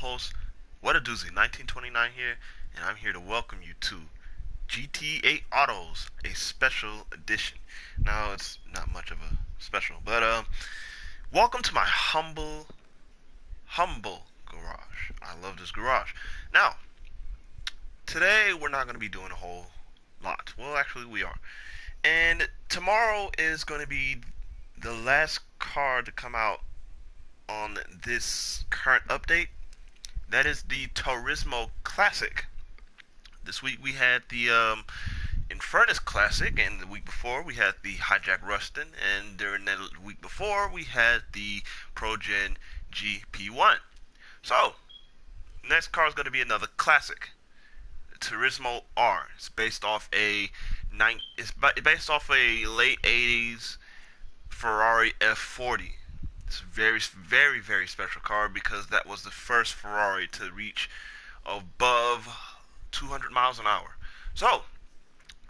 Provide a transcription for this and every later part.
host, What a Doozy, 1929 here, and I'm here to welcome you to GTA Autos, a special edition. Now, it's not much of a special, but welcome to my humble garage. I love this garage. Now, today we're not going to be doing a whole lot. Well, actually, we are. And tomorrow is going to be the last car to come out on this current update. That is the Turismo Classic. This week we had the Infernus Classic, and the week before we had the Hijack Rustin, and during the week before we had the ProGen GP1. So, next car is going to be another classic, Turismo R. It's based off a late '80s Ferrari F40. It's a very special car because that was the first Ferrari to reach above 200 miles an hour. So,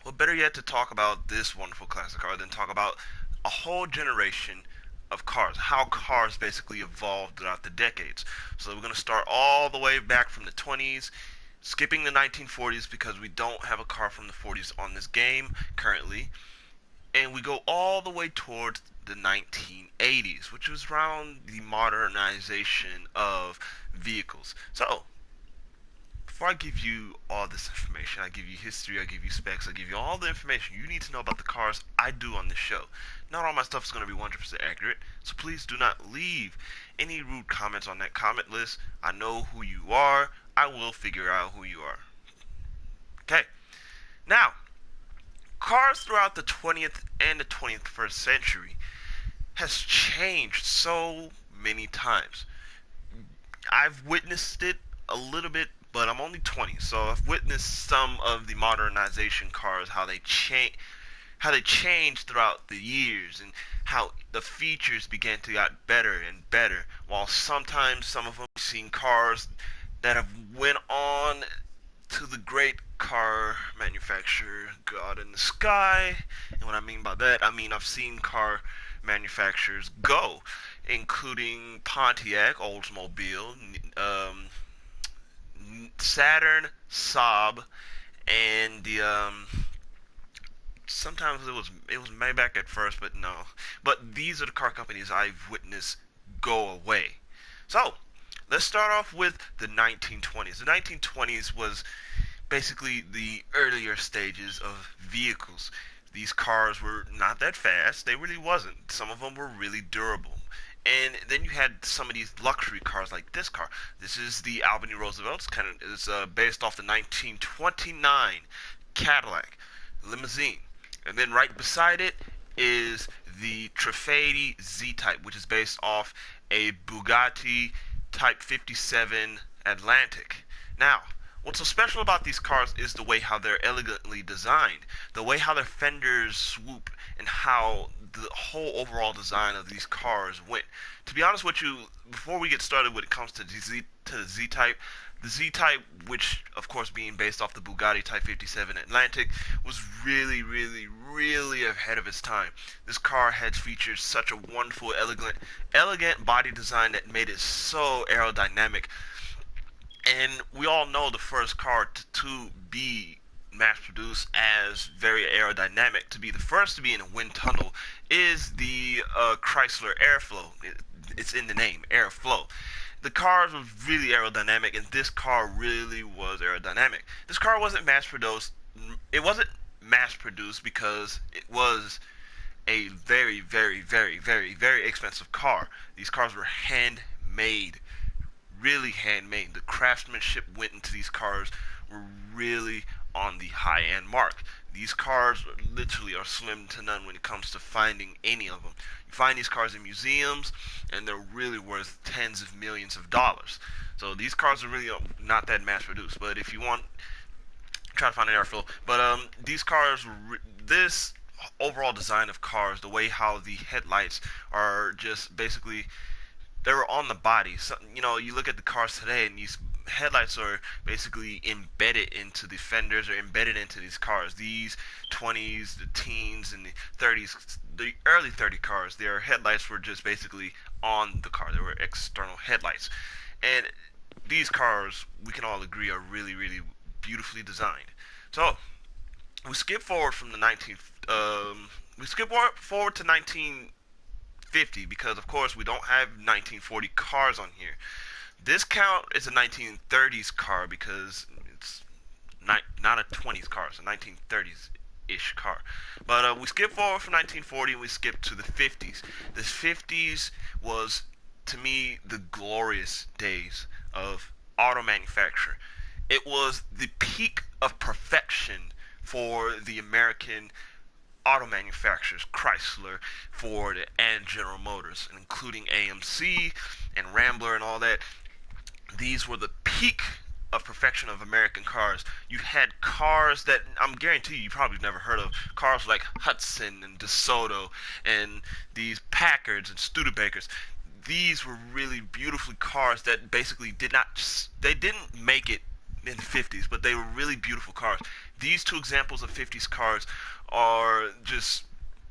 what better yet to talk about this wonderful classic car than talk about a whole generation of cars, how cars basically evolved throughout the decades. So we're going to start all the way back from the 20s, skipping the 1940s because we don't have a car from the 40s on this game currently, and we go all the way towards the 1980s, which was around the modernization of vehicles. So, before I give you all this information, I give you history, I give you specs, I give you all the information you need to know about the cars I do on this show. Not all my stuff is going to be 100% accurate, so please do not leave any rude comments on that comment list. I know who you are. I will figure out who you are. Okay. Now, cars throughout the 20th and the 21st century has changed so many times. I've witnessed it a little bit, but I'm only 20, so I've witnessed some of the modernization cars, how they changed throughout the years, and how the features began to get better and better. While sometimes some of them I've seen cars that have went on to the great car manufacturer God in the Sky. And what I mean by that, I mean I've seen car manufacturers go, including Pontiac, Oldsmobile, Saturn, Saab, and the sometimes it was Maybach at first, but no. But these are the car companies I've witnessed go away. So let's start off with the 1920s. The 1920s was basically the earlier stages of vehicles. These cars were not that fast. They really wasn't. Some of them were really durable. And then you had some of these luxury cars like this car. This is the Albany Roosevelt. It's based off the 1929 Cadillac limousine. And then right beside it is the Trifady Z-Type, which is based off a Bugatti Type 57 Atlantic. Now, what's so special about these cars is the way how they're elegantly designed, the way how their fenders swoop, and how the whole overall design of these cars went. To be honest with you, before we get started when it comes to the Z-Type, the Z-Type, which of course being based off the Bugatti Type 57 Atlantic, was really ahead of its time. This car had featured such a wonderful, elegant body design that made it so aerodynamic. And we all know the first car to be mass produced as very aerodynamic, to be the first to be in a wind tunnel, is the Chrysler Airflow. It's in the name, Airflow. The cars was really aerodynamic, and this car really was aerodynamic. This car wasn't mass produced. It wasn't mass produced because it was a very expensive car. These cars were handmade, really handmade. The craftsmanship went into these cars were really on the high end mark. These cars literally are slim to none when it comes to finding any of them. You find these cars in museums, and they're really worth tens of millions of dollars. So these cars are really not that mass produced. But if you want, try to find an airflow. But these cars, this overall design of cars, the way how the headlights are just basically, they were on the body. So, you look at the cars today, and these headlights are basically embedded into the fenders or embedded into these cars. These 20s, the teens, and the 30s, the early 30 cars, their headlights were just basically on the car. They were external headlights. And these cars, we can all agree, are really, really beautifully designed. So we skip forward from the 19 we skip forward to 1950 because of course we don't have 1940 cars on here. This count is a 1930s car because it's not a 20s car, it's a 1930s ish car. But we skip forward from 1940 and we skip to the 50s. The 50s was, to me, the glorious days of auto manufacture. It was the peak of perfection for the American auto manufacturers, Chrysler, Ford, and General Motors, including AMC and Rambler and all that. These were the peak of perfection of American cars. You had cars that I'm guarantee you probably never heard of. Cars like Hudson and DeSoto and these Packards and Studebakers. These were really beautiful cars that basically they didn't make it in the 50s, but they were really beautiful cars. These two examples of 50s cars are just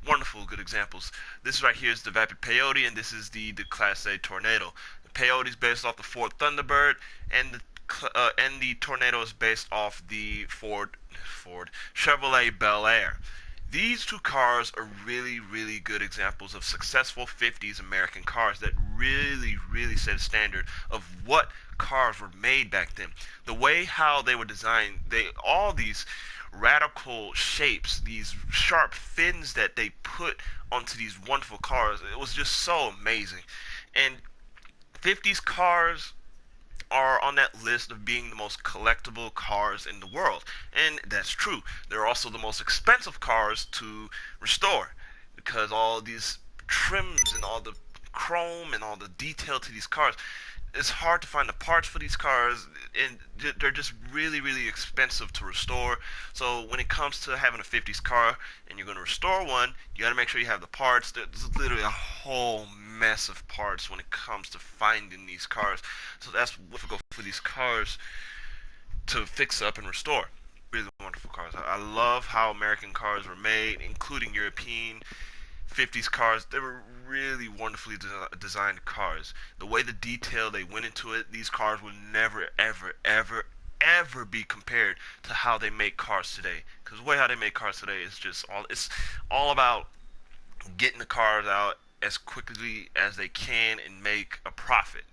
wonderful, good examples. This right here is the Vapid Peyote, and this is the Class A Tornado. The Peyote is based off the Ford Thunderbird, and the Tornado is based off the Ford Chevrolet Bel Air. These two cars are really, really good examples of successful 50s American cars that really, really set a standard of what cars were made back then. The way how they were designed, all these radical shapes, these sharp fins that they put onto these wonderful cars, it was just so amazing. And 50s cars are on that list of being the most collectible cars in the world. And that's true. They're also the most expensive cars to restore because all these trims and all the chrome and all the detail to these cars, it's hard to find the parts for these cars, and they're just really, really expensive to restore. So when it comes to having a 50s car and you're going to restore one, you got to make sure you have the parts. There's literally a whole mess of parts when it comes to finding these cars. So that's difficult for these cars to fix up and restore. Really wonderful cars. I love how American cars were made, including European 50s cars. They were really wonderfully designed cars. The way the detail they went into it, these cars would never, ever, ever, ever be compared to how they make cars today. Because the way how they make cars today is just it's all about getting the cars out as quickly as they can and make a profit.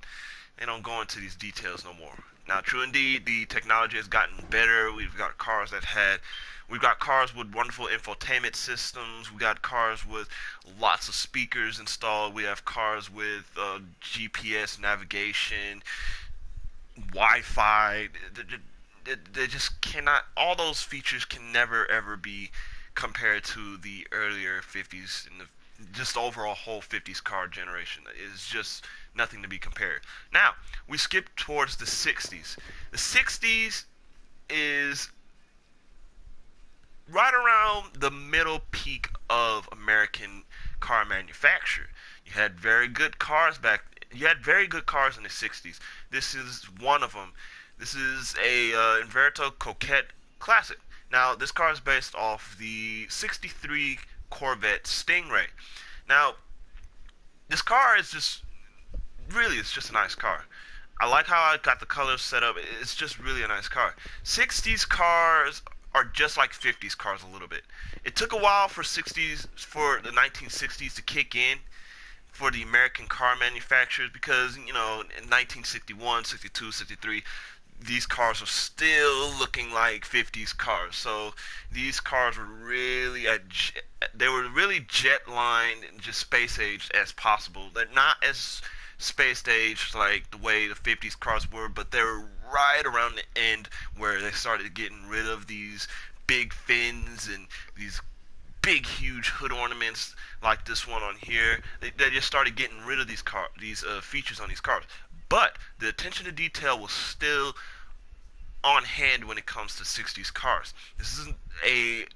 They don't go into these details no more. Now, true indeed, the technology has gotten better. We've got cars with wonderful infotainment systems. We got cars with lots of speakers installed. We have cars with GPS navigation, Wi-Fi. They just cannot. All those features can never ever be compared to the earlier 50s and the just overall whole 50s car generation. Is just nothing to be compared. Now we skip towards the 60s. The 60s is right around the middle peak of American car manufacture. You had very good cars back. You had very good cars in the 60s. This is one of them. This is a Inverto Coquette Classic. Now, this car is based off the 63 Corvette Stingray. Now, this car is just really, it's just a nice car. I like how I got the colors set up. It's just really a nice car. 60s cars are just like 50s cars a little bit. It took a while for the 1960s to kick in for the American car manufacturers because, in 1961, 62, 63, these cars are still looking like 50s cars. So these cars were they were really jet lined and just space aged as possible. They're not as space aged like the way the 50s cars were, but they were right around the end where they started getting rid of these big fins and these big huge hood ornaments like this one on here. They just started getting rid of these features on these cars, but the attention to detail was still on hand when it comes to 60s cars. This is a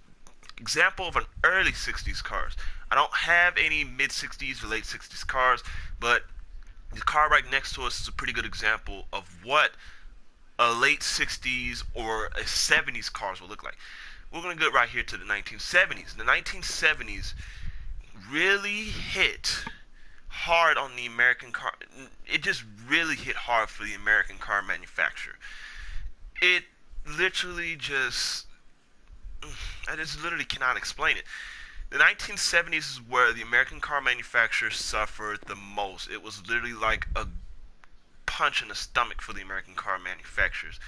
example of an early 60s cars. I don't have any mid 60s or late 60s cars, but the car right next to us is a pretty good example of what a late 60s or a 70s cars will look like. We're going to get right here to the 1970s. The 1970s really hit hard on the American car. It just really hit hard for the American car manufacturer. It literally just, I just literally cannot explain it. The 1970s is where the American car manufacturers suffered the most. It was literally like a punch in the stomach for the American car manufacturers.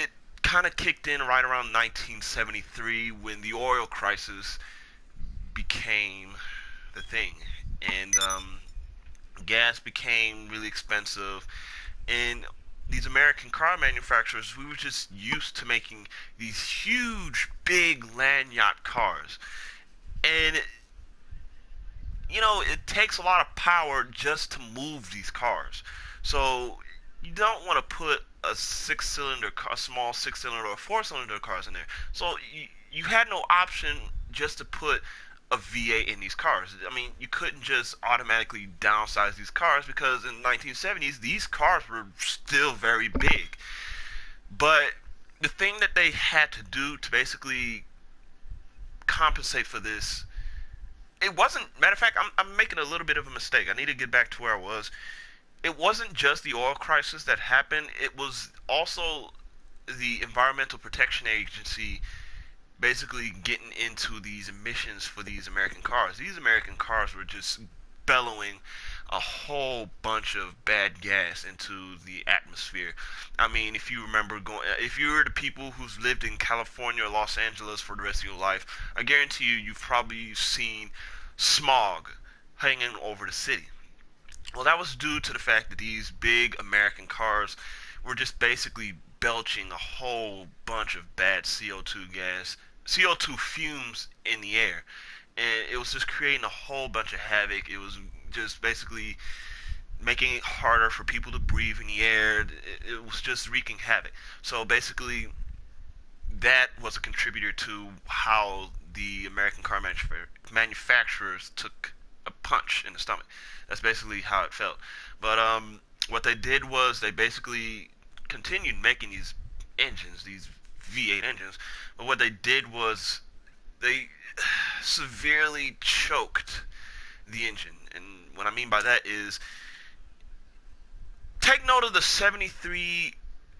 It kind of kicked in right around 1973 when the oil crisis became the thing, and gas became really expensive, and these American car manufacturers, we were just used to making these huge, big land yacht cars, and it takes a lot of power just to move these cars. So you don't want to put a six-cylinder, a small six-cylinder or four-cylinder cars in there. So you had no option just to put a V8 in these cars. I mean, you couldn't just automatically downsize these cars because in the 1970s these cars were still very big. But the thing that they had to do to basically compensate for this, it wasn't. Matter of fact, I'm making a little bit of a mistake. I need to get back to where I was. It wasn't just the oil crisis that happened. It was also the Environmental Protection Agency basically getting into these emissions for these American cars. These American cars were just bellowing a whole bunch of bad gas into the atmosphere. I mean, if you remember if you were the people who's lived in California or Los Angeles for the rest of your life, I guarantee you've probably seen smog hanging over the city. Well, that was due to the fact that these big American cars were just basically belching a whole bunch of bad CO2 gas, CO2 fumes in the air. And it was just creating a whole bunch of havoc. It was just basically making it harder for people to breathe in the air. It was just wreaking havoc. So basically, that was a contributor to how the American car manufacturers took a punch in the stomach. That's basically how it felt. But what they did was they basically continued making these engines, these V8 engines. But what they did was they severely choked the engine. And what I mean by that is, take note of the 73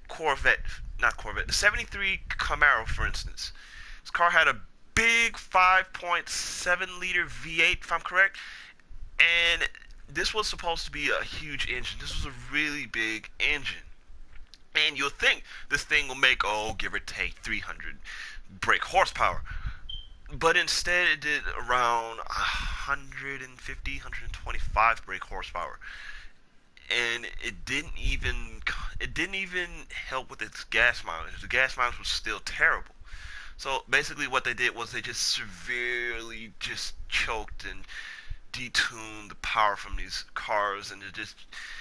Corvette, not Corvette, the 73 Camaro, for instance. This car had a big 5.7 liter V8, if I'm correct, and this was supposed to be a huge engine. This was a really big engine. And you'll think this thing will make, oh, give or take 300 brake horsepower. But instead it did around 150, 125 brake horsepower. And it didn't even help with its gas mileage. The gas mileage was still terrible. So basically what they did was they just severely just choked and detuned the power from these cars, and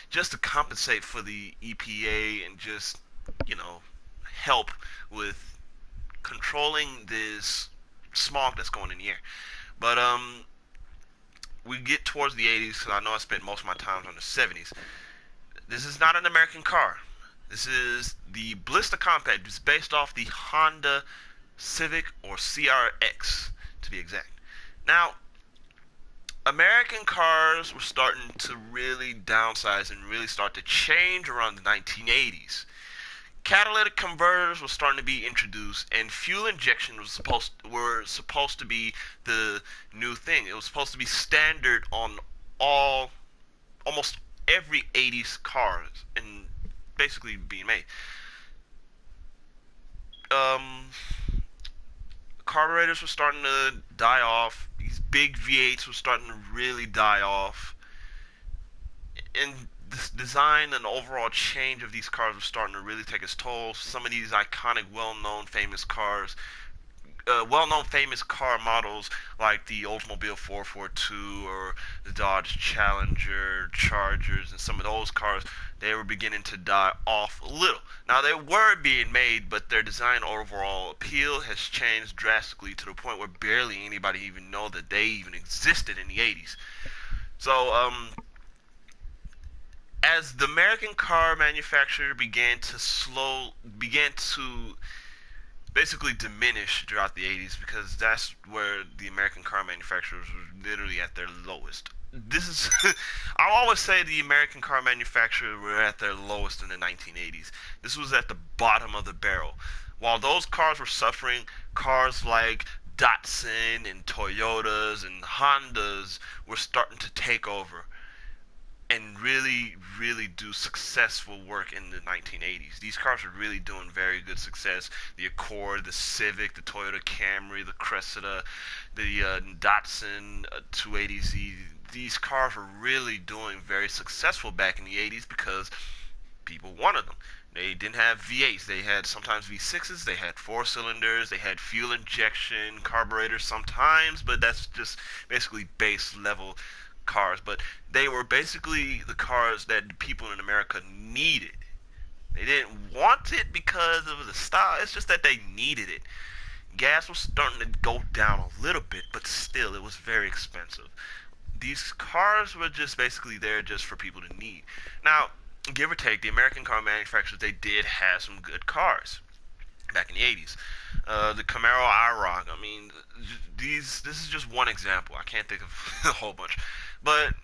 just to compensate for the EPA and just help with controlling this smog that's going in the air. But we get towards the 80s, because I know I spent most of my time on the 70s. This is not an American car. This is the Blister Compact. It's based off the Honda Civic, or CRX to be exact. Now, American cars were starting to really downsize and really start to change around the 1980s. Catalytic converters were starting to be introduced, and fuel injection were supposed to be the new thing. It was supposed to be standard on almost every 80s cars and basically being made. Um, Carburetors were starting to die off. These big V8s were starting to really die off. And this design and overall change of these cars was starting to really take its toll. Some of these iconic, well-known famous car models like the Oldsmobile 442 or the Dodge Challenger, Chargers, and some of those cars, they were beginning to die off a little. Now they were being made, but their design overall appeal has changed drastically to the point where barely anybody even know that they even existed in the 80s. So as the American car manufacturer began to basically diminished throughout the 80s because that's where the American car manufacturers were literally at their lowest. This is I'll always say the American car manufacturers were at their lowest in the 1980s. This was at the bottom of the barrel. While those cars were suffering, cars like Datsun and Toyotas and Hondas were starting to take over and really, really do successful work in the 1980s. These cars were really doing very good success. The Accord, the Civic, the Toyota Camry, the Cressida, the Datsun 280Z. These cars were really doing very successful back in the 80s because people wanted them. They didn't have V8s. They had sometimes V6s. They had four cylinders. They had fuel injection carburetors sometimes, but that's just basically base level cars. But they were basically the cars that people in America needed. They didn't want it because of the style. It's just that they needed it. Gas was starting to go down a little bit, but still, it was very expensive. These cars were just basically there just for people to need. Now, give or take, the American car manufacturers, they did have some good cars back in the 80s. The Camaro IROC, I mean, this is just one example. I can't think of a whole bunch. But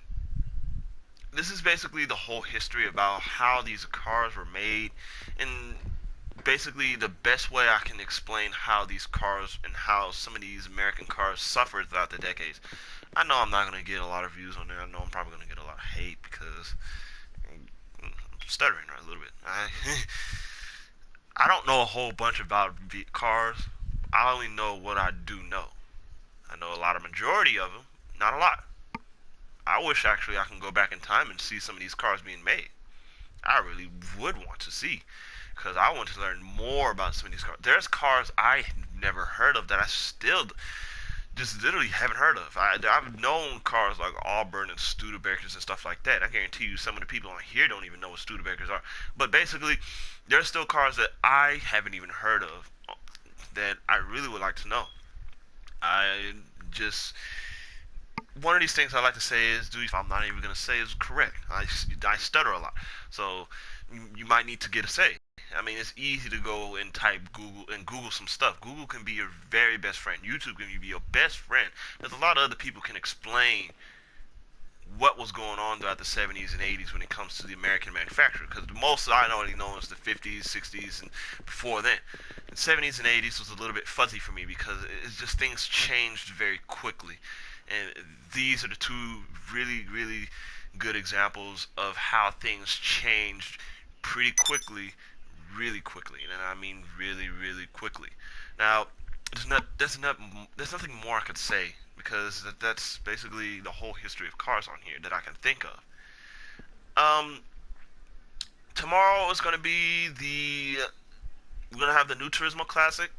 this is basically the whole history about how these cars were made, and basically the best way I can explain how these cars and how some of these American cars suffered throughout the decades. I know I'm not going to get a lot of views on there. I know I'm probably going to get a lot of hate because I'm stuttering right a little bit. I don't know a whole bunch about cars. I only know what I do know. I know a lot of majority of them, not a lot. I wish actually I can go back in time and see some of these cars being made. I really would want to see because I want to learn more about some of these cars. There's cars I never heard of that I still just literally haven't heard of. I've known cars like Auburn and Studebakers and stuff like that. I guarantee you some of the people on here don't even know what Studebakers are. But basically, there's still cars that I haven't even heard of that I really would like to know. I just one of these things I like to say is, do I'm not even gonna say is correct. I stutter a lot, so you might need to get a say. I mean, it's easy to go and type Google some stuff. Google can be your very best friend. YouTube can be your best friend. There's a lot of other people can explain what was going on throughout the 70s and 80s when it comes to the American manufacturer. Because the most I already know is the 50s, 60s, and before then. The 70s and 80s was a little bit fuzzy for me because it's just things changed very quickly. And these are the two really, really good examples of how things changed pretty quickly, really quickly, and I mean really, really quickly. Now, there's nothing more I could say because that's basically the whole history of cars on here that I can think of. Um, Tomorrow is gonna be we're gonna have the new Turismo Classic.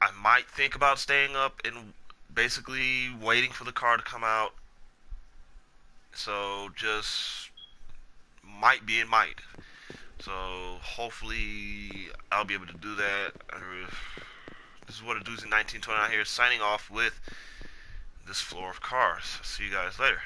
I might think about staying up and basically waiting for the car to come out. So just might be and might. So hopefully I'll be able to do that. This is what it does in 1920 out here, signing off with this floor of cars. See you guys later.